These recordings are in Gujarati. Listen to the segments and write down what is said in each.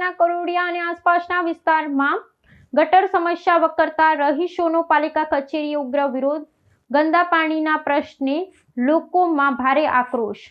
પાલિકાના કરોડિયા અને આસપાસના વિસ્તારમાં ગટર સમસ્યા વકરતા રહીશોનો પાલિકા કચેરીએ ઉગ્ર વિરોધ. ગંદા પાણીના પ્રશ્ને લોકોમાં ભારે આક્રોશ.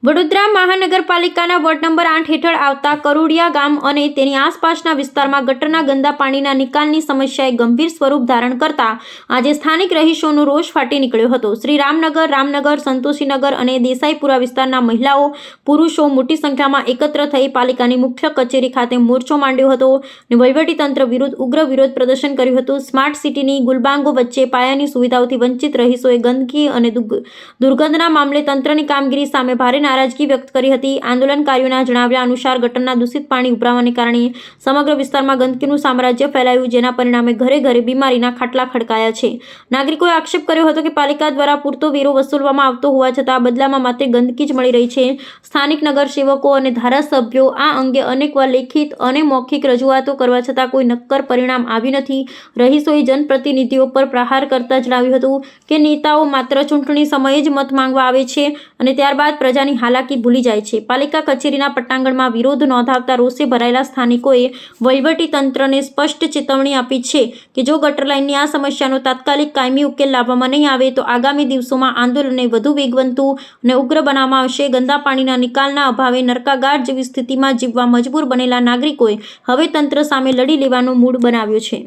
વડોદરા મહાનગરપાલિકાના વોર્ડ નંબર 8 હેઠળ આવતા કરોડિયા ગામ અને તેની આસપાસના વિસ્તારમાં ગટરના ગંદા પાણીના નિકાલની સમસ્યાએ ગંભીર સ્વરૂપ ધારણ કરતા આજે સ્થાનિક રહીશોનો રોષ ફાટી નીકળ્યો હતો. શ્રી રામનગર, સંતોષીનગર અને દેસાઈપુરા વિસ્તારના મહિલાઓ, પુરુષો મોટી સંખ્યામાં એકત્ર થઈ પાલિકાની મુખ્ય કચેરી ખાતે મોરચો માંડ્યો હતો અને વહીવટીતંત્ર વિરુદ્ધ ઉગ્ર વિરોધ પ્રદર્શન કર્યું હતું. સ્માર્ટ સિટીની ગુલબાંગો વચ્ચે પાયાની સુવિધાઓથી વંચિત રહીશોએ ગંદકી અને દુર્ગંધના મામલે તંત્રની કામગીરી સામે ભારે નારાજગી વ્યક્ત કરી હતી. આંદોલનકારીઓના જણાવ્યા અનુસાર ગટરના દૂષિત પાણી ઉભરાવાને કારણે સમગ્ર વિસ્તારમાં ગંદકીનું સામ્રાજ્ય ફેલાયું, જેના પરિણામે ઘરે ઘરે બીમારીના ખાટલા ખડકાયા છે. નાગરિકોએ આક્ષેપ કર્યો હતો કે પાલિકા દ્વારા પૂરતો વેરો વસૂલવામાં આવતો હોવા છતાં બદલામાં માત્ર ગંદકી જ મળી રહી છે. સ્થાનિક નગરસેવકો અને ધારાસભ્યો આ અંગે અનેકવાર લેખિત અને મૌખિક રજૂઆતો કરવા છતાં કોઈ નક્કર પરિણામ આવ્યું નથી. રહીશોએ જનપ્રતિનિધિઓ પર પ્રહાર કરતા જણાવ્યું હતું કે નેતાઓ માત્ર ચૂંટણી સમયે જ મત માંગવા આવે છે અને ત્યારબાદ પ્રજાની હાલાકી ભૂલી જાય છે. પાલિકા કચેરીના પટાંગણમાં વિરોધ નોંધાવતા રોષે ભરાયેલા સ્થાનિકોએ વહીવટીતંત્રને સ્પષ્ટ ચેતવણી આપી છે કે જો ગટર લાઇનની આ સમસ્યાનો તાત્કાલિક કાયમી ઉકેલ લાવવામાં નહીં આવે તો આગામી દિવસોમાં આંદોલનને વધુ વેગવંતુ અને ઉગ્ર બનાવવામાં આવશે. ગંદા પાણીના નિકાલના અભાવે નરકાગાર જેવી સ્થિતિમાં જીવવા મજબૂર બનેલા નાગરિકોએ હવે તંત્ર સામે લડી લેવાનો મૂડ બનાવ્યો છે.